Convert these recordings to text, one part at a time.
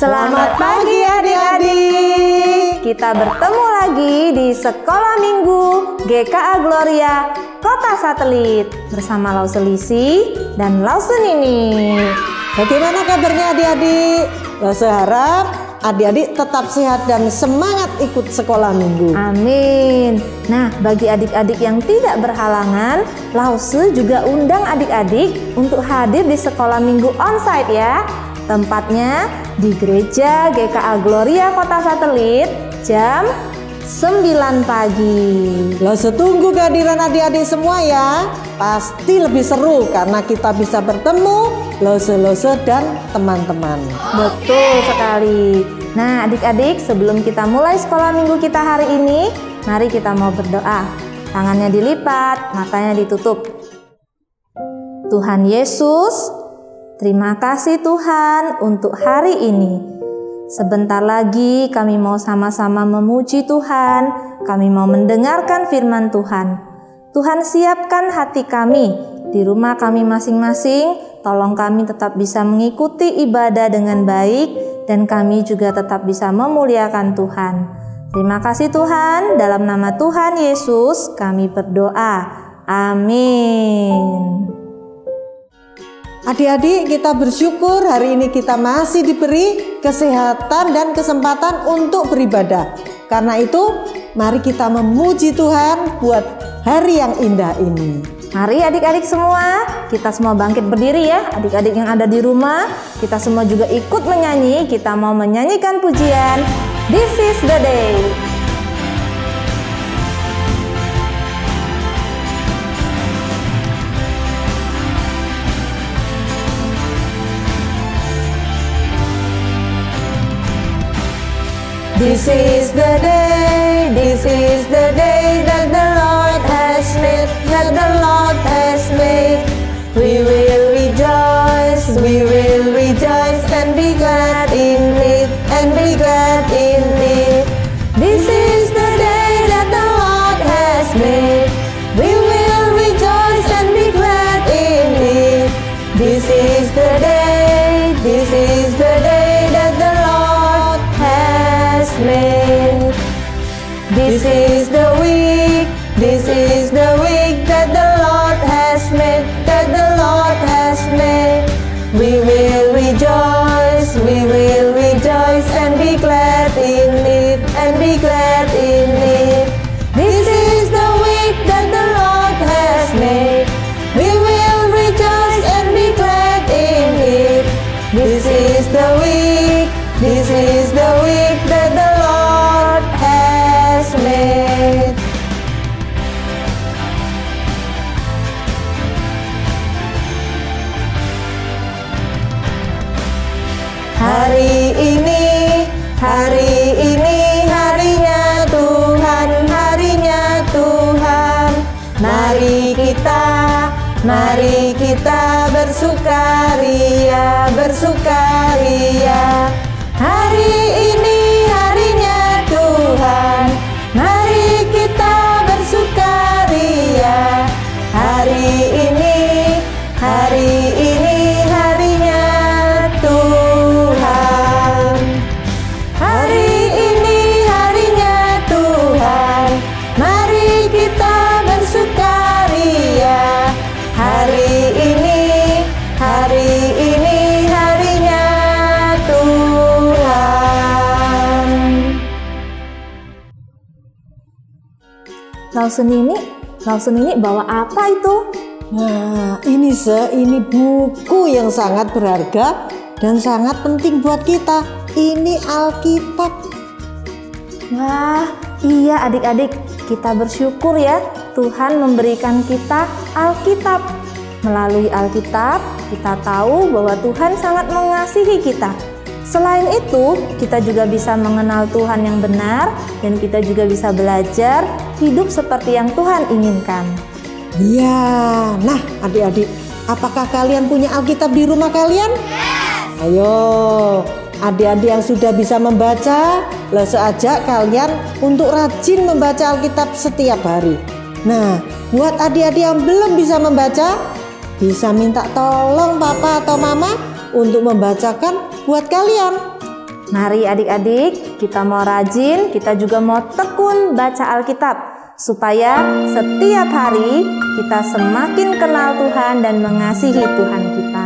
Selamat pagi adik-adik. Kita bertemu lagi di Sekolah Minggu GKA Gloria Kota Satelit bersama Lause Lisi dan Lause Nini. Bagaimana kabarnya adik-adik? Lause harap adik-adik tetap sehat dan semangat ikut sekolah minggu. Amin. Nah, bagi adik-adik yang tidak berhalangan, Lause juga undang adik-adik untuk hadir di sekolah minggu onsite ya. Tempatnya di Gereja GKA Gloria Kota Satelit jam 9 pagi. Lause tunggu kehadiran adik-adik semua ya. Pasti lebih seru karena kita bisa bertemu Lause dan teman-teman. Betul sekali. Nah adik-adik, sebelum kita mulai sekolah minggu kita hari ini, mari kita mau berdoa. Tangannya dilipat, matanya ditutup. Tuhan Yesus, terima kasih Tuhan untuk hari ini. Sebentar lagi kami mau sama-sama memuji Tuhan. Kami mau mendengarkan firman Tuhan. Tuhan siapkan hati kami di rumah kami masing-masing. Tolong kami tetap bisa mengikuti ibadah dengan baik dan kami juga tetap bisa memuliakan Tuhan. Terima kasih Tuhan, dalam nama Tuhan Yesus kami berdoa. Amin. Adik-adik, kita bersyukur hari ini kita masih diberi kesehatan dan kesempatan untuk beribadah. Karena itu, mari kita memuji Tuhan buat hari yang indah ini. Mari adik-adik semua, kita semua bangkit berdiri ya. Adik-adik yang ada di rumah, kita semua juga ikut menyanyi. Kita mau menyanyikan pujian This is the Day. This is the day, this is the day that the Lord has made, that the Lord has made. We will rejoice and be glad in it, and be glad in it. This is the day that the Lord has made. We will rejoice and be glad in it. This is the day, this is the day that the Lord has made. This is the week, this is the week that the Lord has made, that the Lord has made. We will rejoice and be glad in it, and be glad in it. This is the week that the Lord has made. We will rejoice and be glad in it. This is the week, this is the week that the Lord has made. Hari ini harinya Tuhan, harinya Tuhan. Mari kita bersukaria, bersukaria. Hari ini harinya Tuhan, mari kita bersukaria. Hari ini harinya Tuhan. Hari ini harinya Tuhan, mari kita bersukaria. Hari ini harinya Tuhan. Lause Nini bawa apa itu? Nah, ini buku yang sangat berharga dan sangat penting buat kita. Ini Alkitab. Wah, iya adik-adik, kita bersyukur ya Tuhan memberikan kita Alkitab. Melalui Alkitab, kita tahu bahwa Tuhan sangat mengasihi kita. Selain itu, kita juga bisa mengenal Tuhan yang benar dan kita juga bisa belajar hidup seperti yang Tuhan inginkan. Iya, nah adik-adik, apakah kalian punya Alkitab di rumah kalian? Yes. Ayo, adik-adik yang sudah bisa membaca, Lause ajak kalian untuk rajin membaca Alkitab setiap hari. Nah, buat adik-adik yang belum bisa membaca, bisa minta tolong papa atau mama untuk membacakan buat kalian. Mari adik-adik, kita mau rajin, kita juga mau tekun baca Alkitab, supaya setiap hari kita semakin kenal Tuhan dan mengasihi Tuhan kita.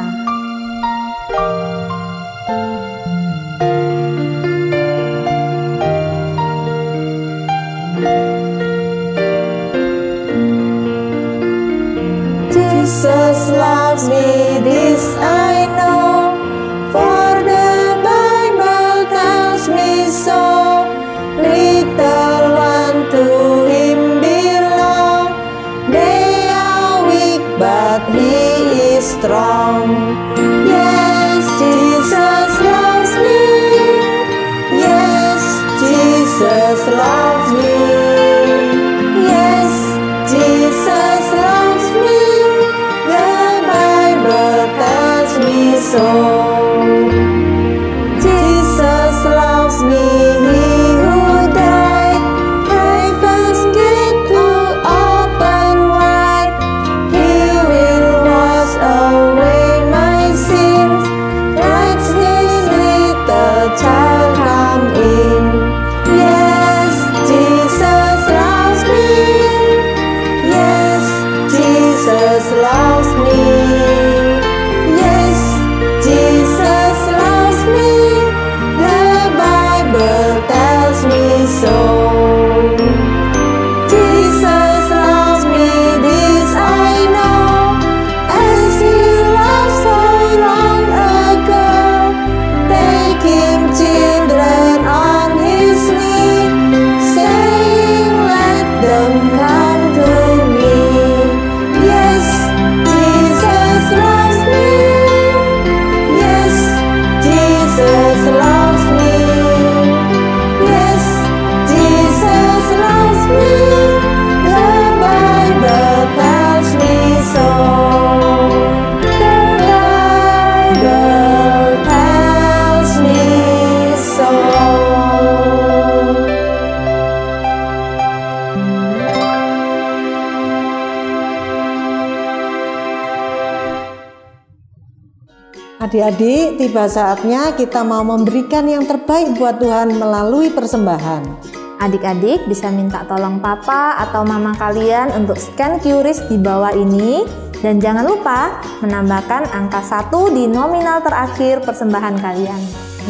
Jesus loves me, this I know, for the Bible tells me so. Little one to him belong, they are weak but he is strong. Yes, Jesus loves me, yes, Jesus loves me, yes, Jesus loves me, the Bible tells me so. Jesus loves me, he who died, heaven's gate to open wide. He will wash away my sins, like this little child come in. Yes, Jesus loves me, yes, Jesus loves me, yes, Jesus loves me, the Bible tells me so. Jesus loves me, this I know, as he loved so long ago, taking children on his knee, saying, let them come to me. Yes, Jesus loves me, yes, Jesus loves me, yes, Jesus loves me, the Bible tells me so. The Bible tells me so. Adik-adik, tiba saatnya kita mau memberikan yang terbaik buat Tuhan melalui persembahan. Adik-adik bisa minta tolong papa atau mama kalian untuk scan QRIS di bawah ini. Dan jangan lupa menambahkan angka 1 di nominal terakhir persembahan kalian.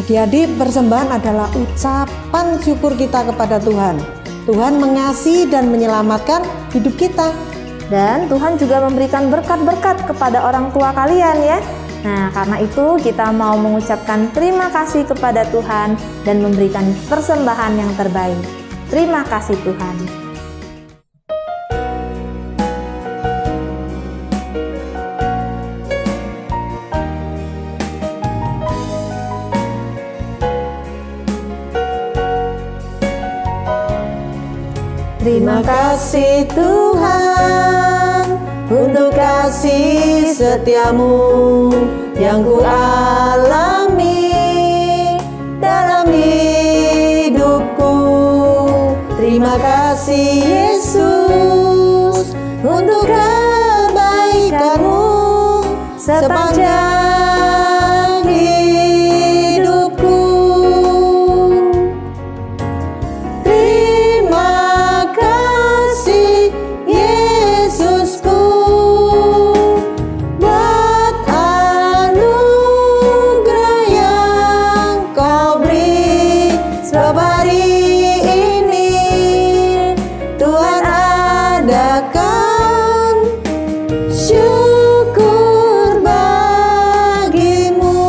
Adik-adik, persembahan adalah ucapan syukur kita kepada Tuhan. Tuhan mengasihi dan menyelamatkan hidup kita. Dan Tuhan juga memberikan berkat-berkat kepada orang tua kalian ya. Nah, karena itu kita mau mengucapkan terima kasih kepada Tuhan dan memberikan persembahan yang terbaik. Terima kasih Tuhan. Terima kasih Tuhan untuk kasih setiamu yang ku alami dalam hidupku. Terima kasih Yesus untuk kebaikanmu sepanjang hidupku. Terima kasih Yesusku buat anugerah yang kau beri. Sebab hari ini Tuhan adakan syukur bagimu.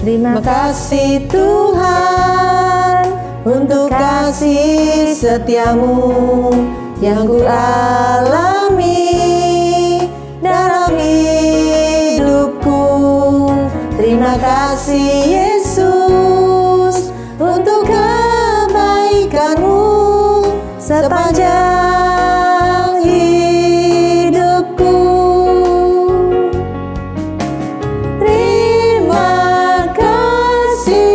Terima kasih Tuhan untuk kasih setiamu yang ku alami dalam hidupku. Terima kasih Yesus untuk kebaikanmu sepanjang hidupku. Terima kasih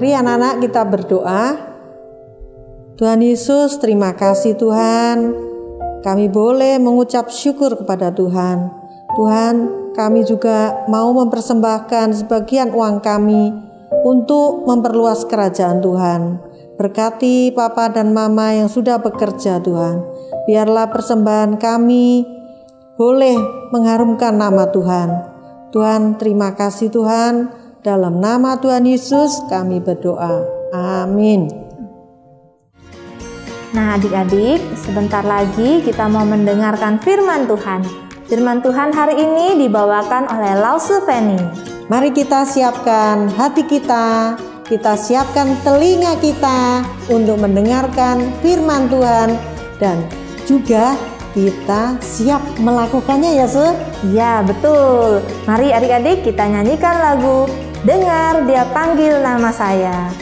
Mari anak-anak kita berdoa. Tuhan Yesus, terima kasih Tuhan. Kami boleh mengucap syukur kepada Tuhan. Tuhan, kami juga mau mempersembahkan sebagian uang kami untuk memperluas kerajaan Tuhan. Berkati Papa dan Mama yang sudah bekerja Tuhan. Biarlah persembahan kami boleh mengharumkan nama Tuhan. Tuhan, terima kasih Tuhan. Dalam nama Tuhan Yesus kami berdoa. Amin. Nah adik-adik, sebentar lagi kita mau mendengarkan firman Tuhan. Firman Tuhan hari ini dibawakan oleh Lause Feni. Mari kita siapkan hati kita siapkan telinga kita untuk mendengarkan firman Tuhan dan juga kita siap melakukannya ya Se? Ya betul. Mari adik-adik kita nyanyikan lagu Dengar Dia Panggil Nama Saya.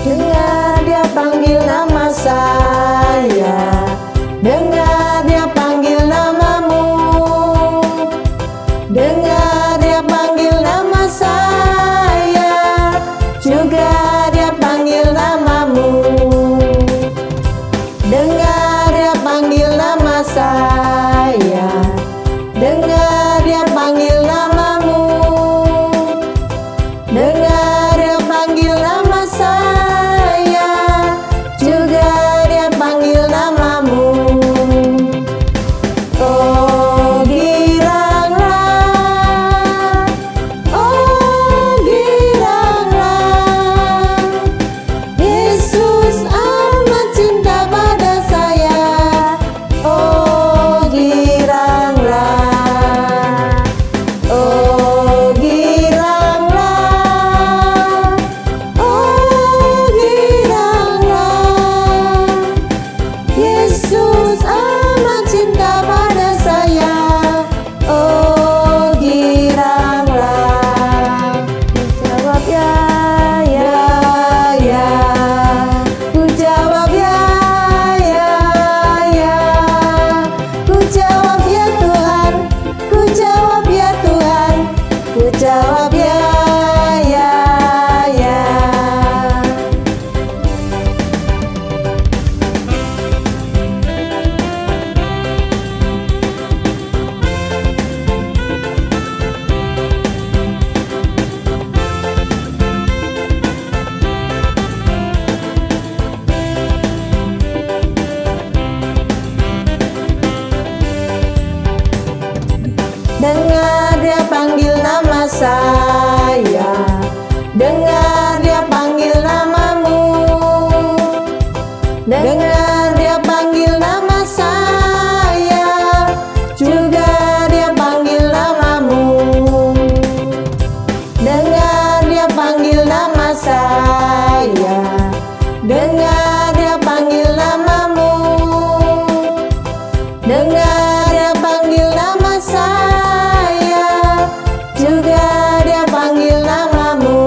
Dengar Dia panggil nama saya, dengar Dia panggil namamu, dengar Dia panggil nama saya, juga Dia panggil namamu. Dengar Dia panggil nama saya, dengar Dia panggil namamu, dengar Dia panggil nama saya, juga Dia panggil namamu. Oh giranglah, oh giranglah, Yesus amat cinta pada saya. Oh giranglah, oh giranglah, oh giranglah, Yesus amat cinta pada saya. Oh giranglah. Ku jawab ya, ya, ku jawab ya, ya, ku jawab ya Tuhan, ku jawab ya Tuhan, ku jawab ya, ya. Dengar Dia panggil nama saya, dengar Dia panggil namamu, dengar Dia panggil nama saya, juga Dia panggil namamu. Dengar Dia panggil nama saya, dengar Dia panggil namamu, dengar Dia panggil nama saya, juga Dia panggil namamu.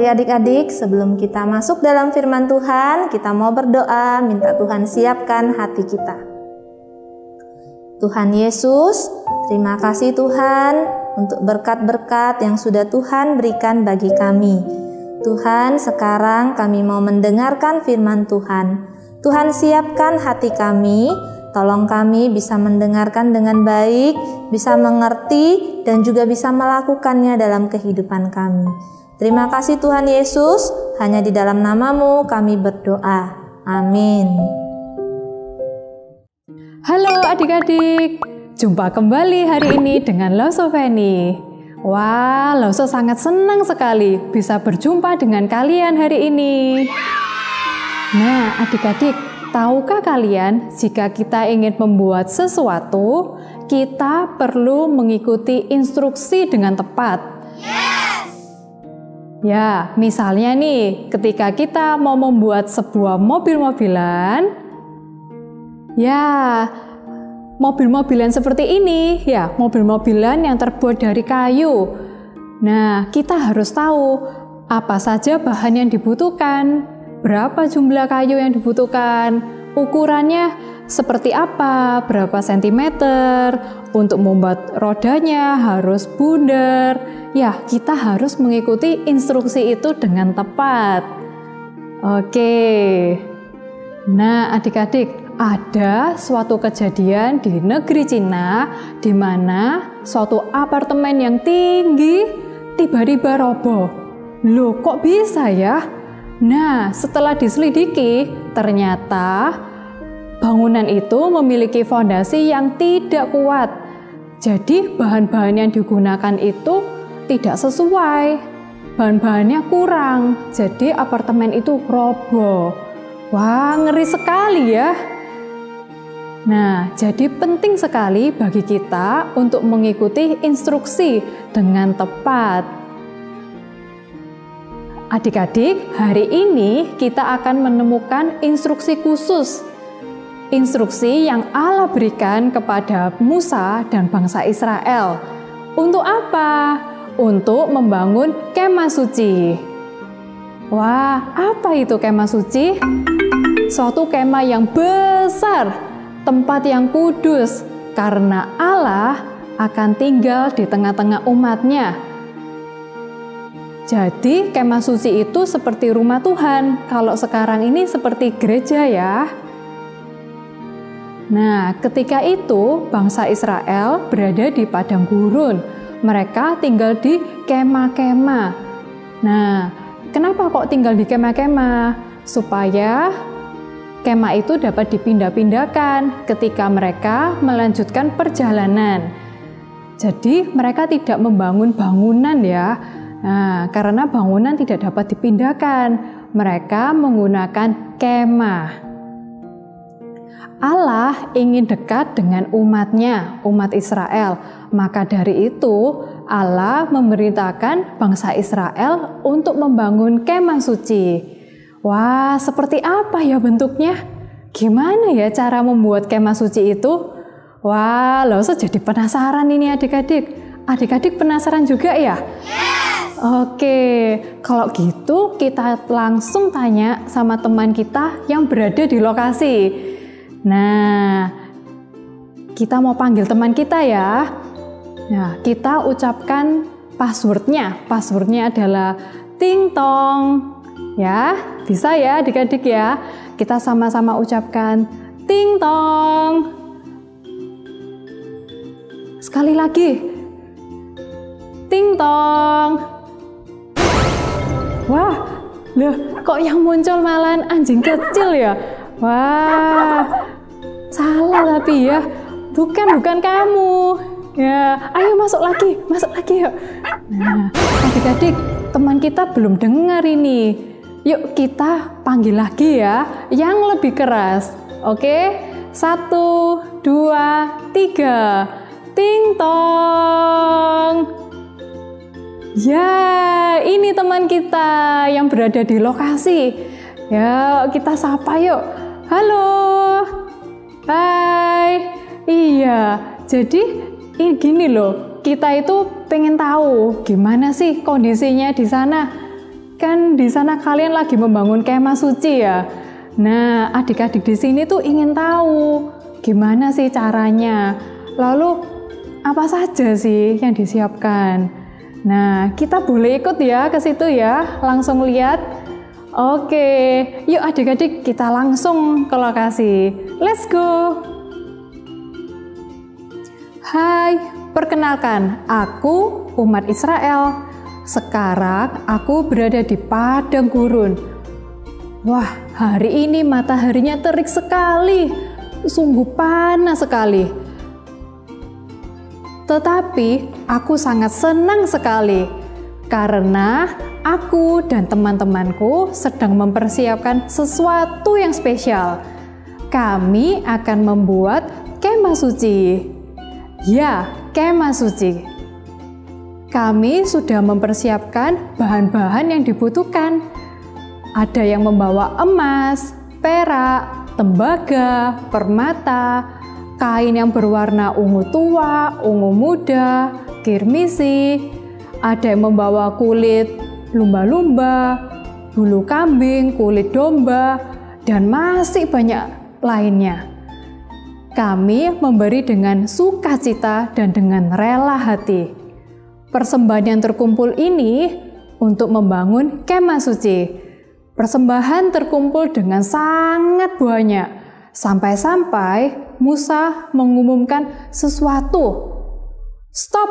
Mari adik-adik, sebelum kita masuk dalam firman Tuhan, kita mau berdoa, minta Tuhan siapkan hati kita. Tuhan Yesus, terima kasih Tuhan untuk berkat-berkat yang sudah Tuhan berikan bagi kami. Tuhan, sekarang kami mau mendengarkan firman Tuhan. Tuhan, siapkan hati kami, tolong kami bisa mendengarkan dengan baik, bisa mengerti, dan juga bisa melakukannya dalam kehidupan kami. Terima kasih Tuhan Yesus, hanya di dalam nama-Mu kami berdoa. Amin. Halo adik-adik, jumpa kembali hari ini dengan Lauso Feni. Wah, Lauso sangat senang sekali bisa berjumpa dengan kalian hari ini. Nah, adik-adik, tahukah kalian jika kita ingin membuat sesuatu, kita perlu mengikuti instruksi dengan tepat? Ya, misalnya nih, ketika kita mau membuat sebuah mobil-mobilan, ya, mobil-mobilan seperti ini, ya, mobil-mobilan yang terbuat dari kayu. Nah, kita harus tahu apa saja bahan yang dibutuhkan, berapa jumlah kayu yang dibutuhkan, ukurannya seperti apa, berapa sentimeter, untuk membuat rodanya harus bundar. Ya, kita harus mengikuti instruksi itu dengan tepat. Oke. Nah, adik-adik, ada suatu kejadian di negeri Cina di mana suatu apartemen yang tinggi tiba-tiba roboh. Loh, kok bisa ya? Nah, setelah diselidiki, ternyata bangunan itu memiliki fondasi yang tidak kuat. Jadi, bahan-bahan yang digunakan itu tidak sesuai. Bahan-bahannya kurang. Jadi, apartemen itu roboh. Wah, ngeri sekali ya. Nah, jadi penting sekali bagi kita untuk mengikuti instruksi dengan tepat. Adik-adik, hari ini kita akan menemukan instruksi khusus. Instruksi yang Allah berikan kepada Musa dan bangsa Israel. Untuk apa? Untuk membangun kemah suci. Wah, apa itu kemah suci? Suatu kemah yang besar, tempat yang kudus, karena Allah akan tinggal di tengah-tengah umatnya. Jadi kemah suci itu seperti rumah Tuhan, kalau sekarang ini seperti gereja ya. Nah, ketika itu bangsa Israel berada di padang gurun, mereka tinggal di kemah-kemah. Nah, kenapa kok tinggal di kemah-kemah? Supaya kemah itu dapat dipindah-pindahkan ketika mereka melanjutkan perjalanan. Jadi mereka tidak membangun bangunan ya. Nah, karena bangunan tidak dapat dipindahkan, mereka menggunakan kemah. Allah ingin dekat dengan umatnya, umat Israel. Maka dari itu Allah memerintahkan bangsa Israel untuk membangun kemah suci. Wah, seperti apa ya bentuknya? Gimana ya cara membuat kemah suci itu? Wah, Lauso jadi penasaran ini adik-adik. Adik-adik penasaran juga ya? Yes! Oke, kalau gitu kita langsung tanya sama teman kita yang berada di lokasi. Nah, kita mau panggil teman kita ya. Nah, kita ucapkan passwordnya. Passwordnya adalah ting tong. Ya, bisa ya adik-adik ya. Kita sama-sama ucapkan ting tong. Sekali lagi. Ting tong. Wah, loh, kok yang muncul malahan anjing kecil ya? Wah, salah tapi ya. Bukan kamu. Ya, ayo masuk lagi yuk. Nah, adik-adik, teman kita belum dengar ini. Yuk kita panggil lagi ya, yang lebih keras. Oke, 1, 2, 3. Ting tong. Ya, ini teman kita yang berada di lokasi. Ya, kita sapa yuk. Halo. Hai. Iya, jadi ini gini loh. Kita itu pengen tahu gimana sih kondisinya di sana. Kan di sana kalian lagi membangun kemah suci ya. Nah, adik-adik di sini tuh ingin tahu gimana sih caranya. Lalu apa saja sih yang disiapkan? Nah, kita boleh ikut ya ke situ ya, langsung lihat. Oke, yuk adik-adik kita langsung ke lokasi. Let's go. Hai, perkenalkan, aku umat Israel. Sekarang aku berada di padang gurun. Wah, hari ini mataharinya terik sekali, sungguh panas sekali. Tetapi aku sangat senang sekali karena aku dan teman-temanku sedang mempersiapkan sesuatu yang spesial. Kami akan membuat kemah suci. Ya, kemah suci. Kami sudah mempersiapkan bahan-bahan yang dibutuhkan. Ada yang membawa emas, perak, tembaga, permata, kain yang berwarna ungu tua, ungu muda, kirmisi. Ada yang membawa kulit lumba-lumba, bulu kambing, kulit domba, dan masih banyak lainnya. Kami memberi dengan sukacita dan dengan rela hati. Persembahan yang terkumpul ini untuk membangun kemah suci. Persembahan terkumpul dengan sangat banyak, sampai-sampai Musa mengumumkan sesuatu. Stop,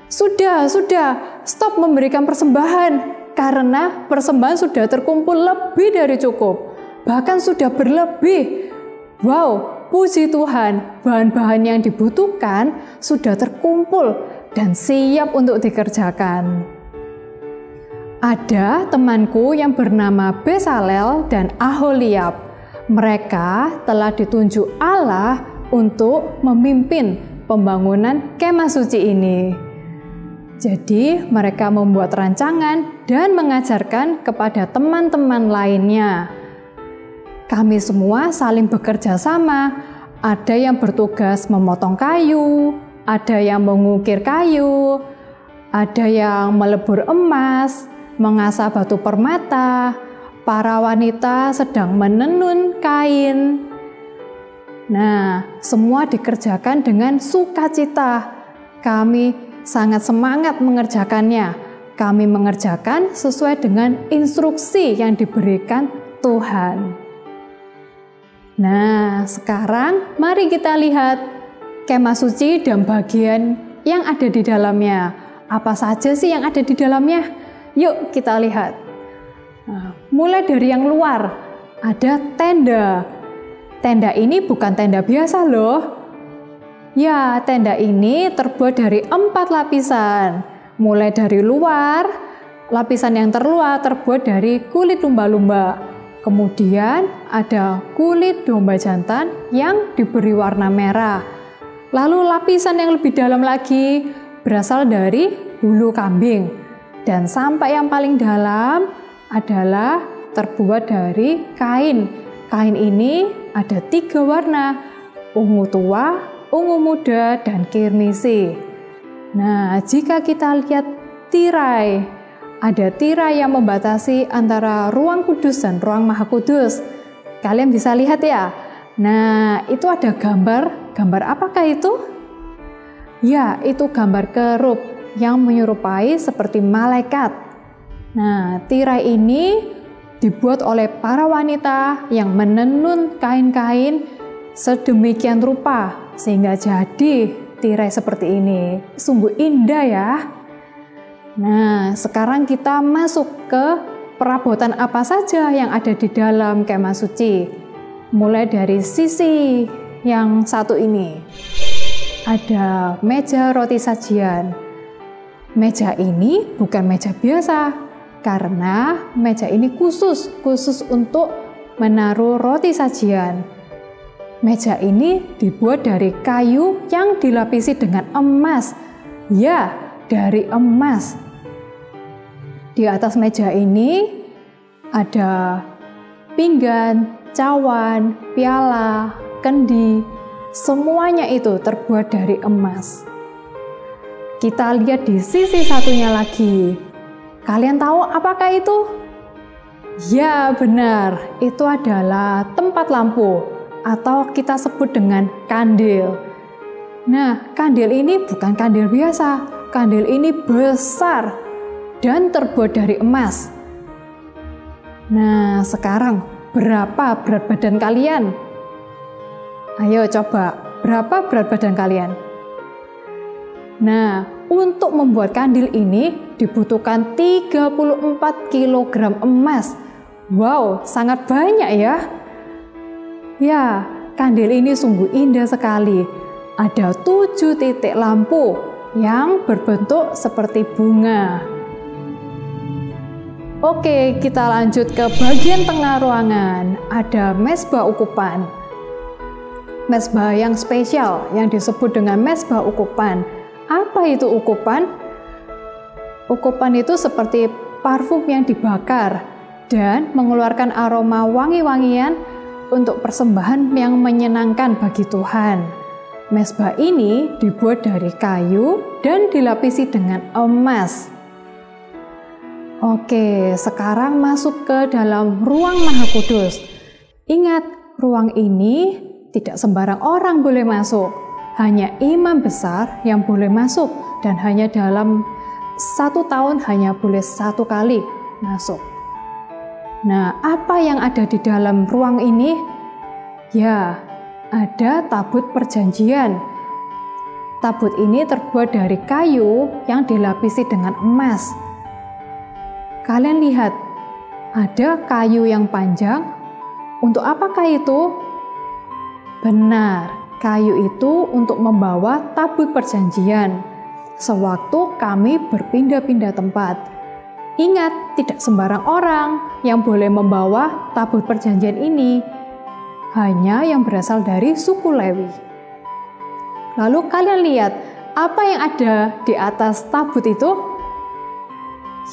sudah, stop memberikan persembahan, karena persembahan sudah terkumpul lebih dari cukup, bahkan sudah berlebih. Wow, puji Tuhan, bahan-bahan yang dibutuhkan sudah terkumpul dan siap untuk dikerjakan. Ada temanku yang bernama Besalel dan Aholiab. Mereka telah ditunjuk Allah untuk memimpin pembangunan kemah suci ini. Jadi mereka membuat rancangan dan mengajarkan kepada teman-teman lainnya. Kami semua saling bekerja sama. Ada yang bertugas memotong kayu, ada yang mengukir kayu, ada yang melebur emas, mengasah batu permata, para wanita sedang menenun kain. Nah, semua dikerjakan dengan sukacita. Kami sangat semangat mengerjakannya. Kami mengerjakan sesuai dengan instruksi yang diberikan Tuhan. Nah, sekarang mari kita lihat kemah suci dan bagian yang ada di dalamnya. Apa saja sih yang ada di dalamnya? Yuk kita lihat. Nah, mulai dari yang luar, ada tenda. Tenda ini bukan tenda biasa loh. Ya, tenda ini terbuat dari 4 lapisan. Mulai dari luar, lapisan yang terluar terbuat dari kulit lumba-lumba. Kemudian ada kulit domba jantan yang diberi warna merah. Lalu lapisan yang lebih dalam lagi berasal dari bulu kambing. Dan sampai yang paling dalam adalah terbuat dari kain. Kain ini ada 3 warna, ungu tua, ungu muda, dan kirmisi. Nah, jika kita lihat tirai, ada tirai yang membatasi antara ruang kudus dan ruang maha kudus. Kalian bisa lihat ya. Nah, itu ada gambar. Gambar apakah itu? Ya, itu gambar kerub yang menyerupai seperti malaikat. Nah, tirai ini dibuat oleh para wanita yang menenun kain-kain sedemikian rupa sehingga jadi tirai seperti ini. Sungguh indah ya. Nah, sekarang kita masuk ke perabotan apa saja yang ada di dalam kemah suci. Mulai dari sisi yang satu ini. Ada meja roti sajian. Meja ini bukan meja biasa, karena meja ini khusus untuk menaruh roti sajian. Meja ini dibuat dari kayu yang dilapisi dengan emas. Ya, dari emas. Di atas meja ini ada pinggan, cawan, piala, kendi. Semuanya itu terbuat dari emas. Kita lihat di sisi satunya lagi. Kalian tahu apakah itu? Ya, benar. Itu adalah tempat lampu atau kita sebut dengan kandil. Nah, kandil ini bukan kandil biasa. Kandil ini besar dan terbuat dari emas. Nah, sekarang berapa berat badan kalian? Ayo coba, berapa berat badan kalian? Nah, untuk membuat kandil ini dibutuhkan 34 kg emas. Wow, sangat banyak ya. Ya, kandil ini sungguh indah sekali. Ada 7 titik lampu yang berbentuk seperti bunga. Oke, kita lanjut ke bagian tengah ruangan. Ada mezbah ukupan. Mezbah yang spesial yang disebut dengan mezbah ukupan. Apa itu ukupan? Ukupan itu seperti parfum yang dibakar dan mengeluarkan aroma wangi-wangian untuk persembahan yang menyenangkan bagi Tuhan. Mezbah ini dibuat dari kayu dan dilapisi dengan emas. Oke, sekarang masuk ke dalam ruang Maha Kudus. Ingat, ruang ini tidak sembarang orang boleh masuk. Hanya imam besar yang boleh masuk dan hanya dalam 1 tahun hanya boleh 1 kali masuk. Nah, apa yang ada di dalam ruang ini? Ya, ada tabut perjanjian. Tabut ini terbuat dari kayu yang dilapisi dengan emas. Kalian lihat, ada kayu yang panjang. Untuk apakah itu? Benar, kayu itu untuk membawa tabut perjanjian. Sewaktu kami berpindah-pindah tempat. Ingat, tidak sembarang orang yang boleh membawa tabut perjanjian ini. Hanya yang berasal dari suku Lewi. Lalu kalian lihat, apa yang ada di atas tabut itu?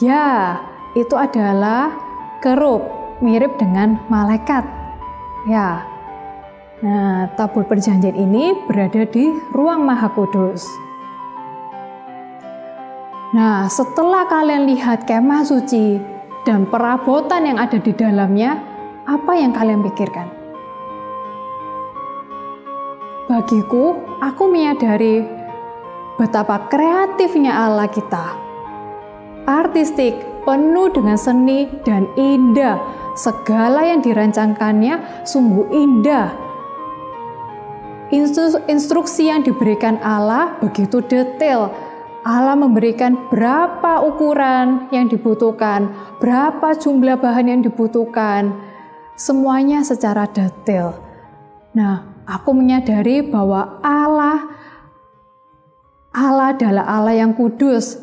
Ya, itu adalah kerub, mirip dengan malaikat. Ya. Nah, tabut perjanjian ini berada di ruang Maha Kudus. Nah, setelah kalian lihat kemah suci dan perabotan yang ada di dalamnya, apa yang kalian pikirkan? Bagiku, aku menyadari betapa kreatifnya Allah kita. Artistik, penuh dengan seni dan indah. Segala yang dirancangkannya sungguh indah. Instruksi yang diberikan Allah begitu detail. Allah memberikan berapa ukuran yang dibutuhkan, berapa jumlah bahan yang dibutuhkan. Semuanya secara detail. Nah, aku menyadari bahwa Allah adalah Allah yang kudus.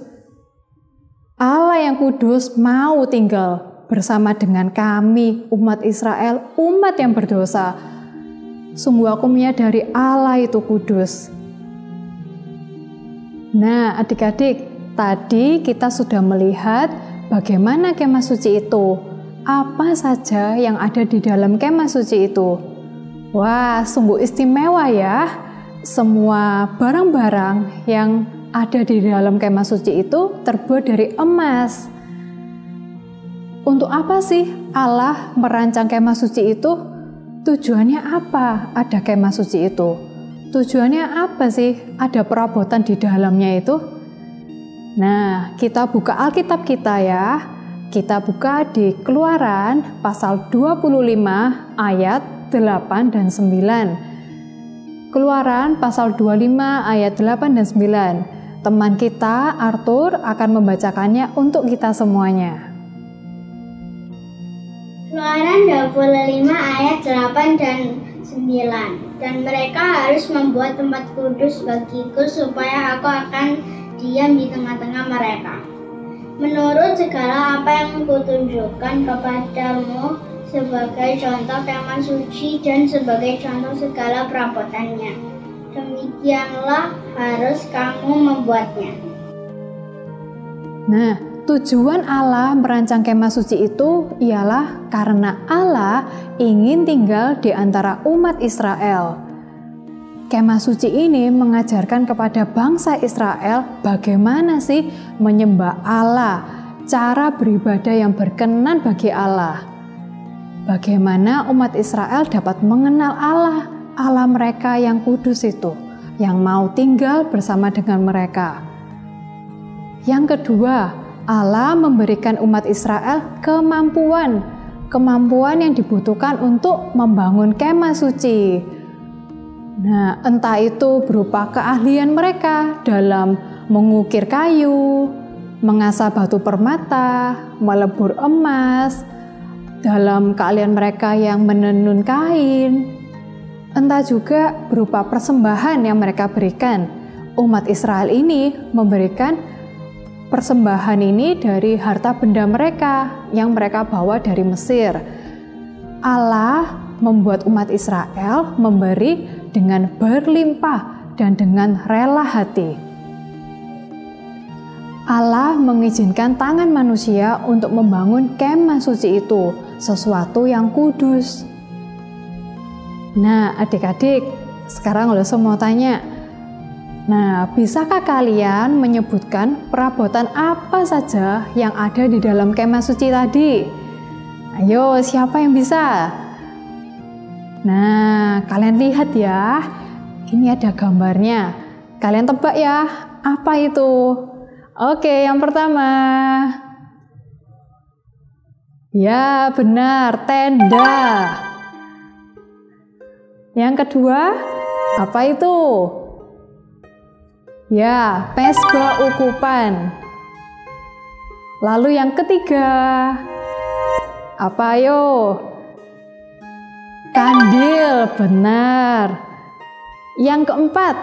Allah yang kudus mau tinggal bersama dengan kami, umat Israel, umat yang berdosa. Sungguh aku menyadari Allah itu kudus. Nah, adik-adik, tadi kita sudah melihat bagaimana kemah suci itu. Apa saja yang ada di dalam kemah suci itu. Wah, sungguh istimewa ya. Semua barang-barang yang ada di dalam kemah suci itu terbuat dari emas. Untuk apa sih Allah merancang kemah suci itu? Tujuannya apa ada kemah suci itu? Tujuannya apa sih ada perabotan di dalamnya itu? Nah, kita buka Alkitab kita ya. Kita buka di Keluaran pasal 25 ayat 8 dan 9. Keluaran pasal 25 ayat 8 dan 9. Teman kita Arthur akan membacakannya untuk kita semuanya. Keluaran 25 ayat 8 dan 9. Dan mereka harus membuat tempat kudus bagiku supaya aku akan diam di tengah-tengah mereka. Menurut segala apa yang kutunjukkan kepadamu sebagai contoh kemah suci dan sebagai contoh segala perabotannya. Demikianlah harus kamu membuatnya. Nah, tujuan Allah merancang kemah suci itu ialah karena Allah ingin tinggal di antara umat Israel. Kemah suci ini mengajarkan kepada bangsa Israel bagaimana sih menyembah Allah cara beribadah yang berkenan bagi Allah. Bagaimana umat Israel dapat mengenal Allah, Allah mereka yang kudus itu, yang mau tinggal bersama dengan mereka. Yang kedua, Allah memberikan umat Israel kemampuan yang dibutuhkan untuk membangun kemah suci. Nah, entah itu berupa keahlian mereka dalam mengukir kayu, mengasah batu permata, melebur emas, dalam keahlian mereka yang menenun kain, entah juga berupa persembahan yang mereka berikan. Umat Israel ini memberikan persembahan ini dari harta benda mereka yang mereka bawa dari Mesir. Allah membuat umat Israel memberi dengan berlimpah dan dengan rela hati. Allah mengizinkan tangan manusia untuk membangun kemah suci itu, sesuatu yang kudus. Nah, adik-adik, sekarang lo semua tanya, nah, bisakah kalian menyebutkan perabotan apa saja yang ada di dalam kemah suci tadi? Ayo, siapa yang bisa? Nah, kalian lihat ya, ini ada gambarnya. Kalian tebak ya, apa itu? Oke, yang pertama. Ya, benar, tenda. Yang kedua, apa itu? Ya, mesbah ukupan. Lalu yang ketiga, apa ayo? Kandil, benar. Yang keempat,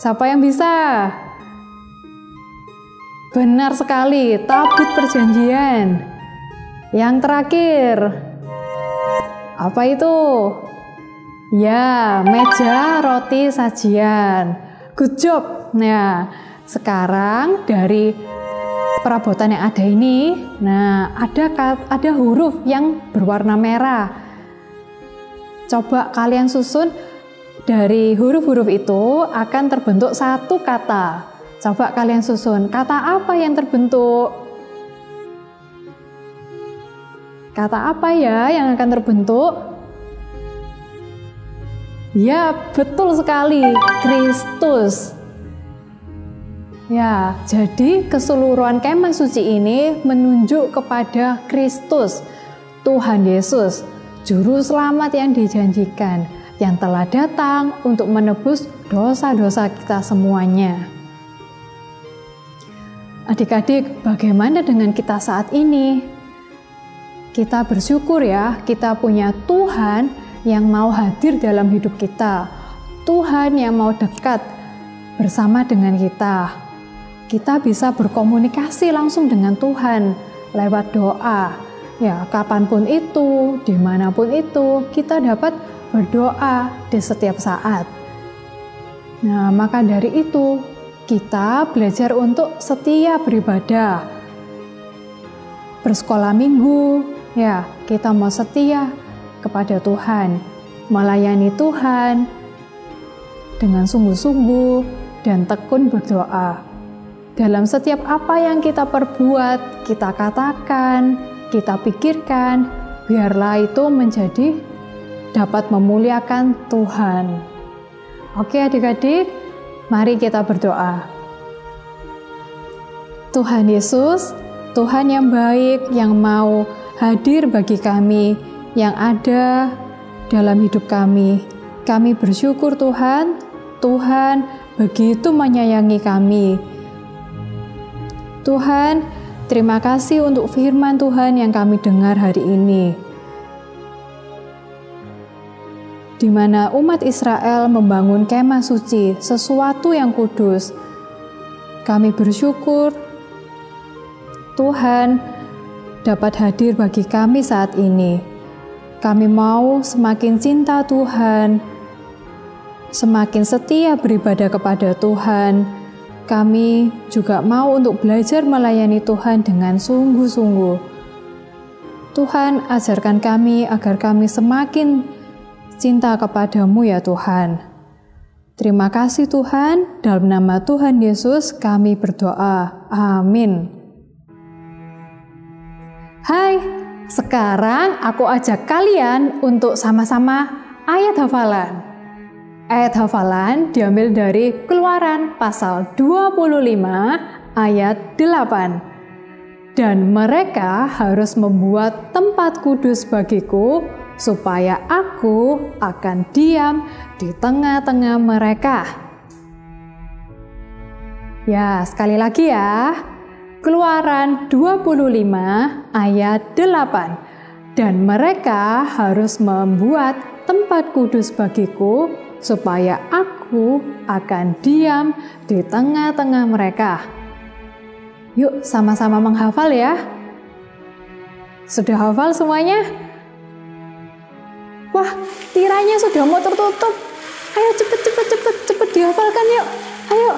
siapa yang bisa? Benar sekali, tabut perjanjian. Yang terakhir, apa itu? Ya, meja roti sajian. Good job. Nah, sekarang dari perabotan yang ada ini, nah ada huruf yang berwarna merah. Coba kalian susun, dari huruf-huruf itu akan terbentuk satu kata. Coba kalian susun, kata apa yang terbentuk? Kata apa ya yang akan terbentuk? Ya, betul sekali, Kristus. Ya, jadi keseluruhan kemah suci ini menunjuk kepada Kristus, Tuhan Yesus, Juru Selamat yang dijanjikan, yang telah datang untuk menebus dosa-dosa kita semuanya. Adik-adik, bagaimana dengan kita saat ini? Kita bersyukur ya, kita punya Tuhan yang mau hadir dalam hidup kita. Tuhan yang mau dekat bersama dengan kita. Kita bisa berkomunikasi langsung dengan Tuhan lewat doa. Ya, kapanpun itu, dimanapun itu, kita dapat berdoa di setiap saat. Nah, maka dari itu, kita belajar untuk setia beribadah. Bersekolah minggu, ya, kita mau setia kepada Tuhan, melayani Tuhan dengan sungguh-sungguh dan tekun berdoa. Dalam setiap apa yang kita perbuat, kita katakan, kita pikirkan, biarlah itu menjadi dapat memuliakan Tuhan. Oke adik-adik, mari kita berdoa. Tuhan Yesus, Tuhan yang baik, yang mau hadir bagi kami, yang ada dalam hidup kami. Kami bersyukur Tuhan, Tuhan begitu menyayangi kami. Tuhan, terima kasih untuk firman Tuhan yang kami dengar hari ini, di mana umat Israel membangun kemah suci, sesuatu yang kudus. Kami bersyukur Tuhan dapat hadir bagi kami saat ini. Kami mau semakin cinta Tuhan, semakin setia beribadah kepada Tuhan. Kami juga mau untuk belajar melayani Tuhan dengan sungguh-sungguh. Tuhan, ajarkan kami agar kami semakin cinta kepadamu ya Tuhan. Terima kasih Tuhan, dalam nama Tuhan Yesus kami berdoa. Amin. sekarang aku ajak kalian untuk sama-sama ayat hafalan. Ayat hafalan diambil dari Keluaran pasal 25 ayat 8. Dan mereka harus membuat tempat kudus bagiku, supaya aku akan diam di tengah-tengah mereka. Ya, sekali lagi ya. Keluaran 25 ayat 8. Dan mereka harus membuat tempat kudus bagiku, supaya aku akan diam di tengah-tengah mereka. Yuk sama-sama menghafal ya. Sudah hafal semuanya? Wah, tiranya sudah mau tertutup. Ayo cepet dihafalkan yuk. Ayo.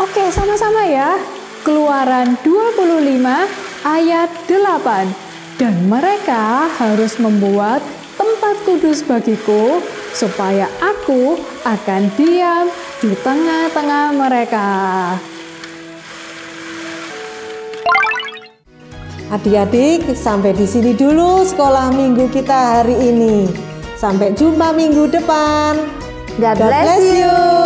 Oke, sama-sama ya. Keluaran 25 ayat 8. Dan mereka harus membuat tempat kudus bagiku, supaya aku akan diam di tengah-tengah mereka. Adik-adik, sampai di sini dulu sekolah minggu kita hari ini. Sampai jumpa minggu depan. God bless you.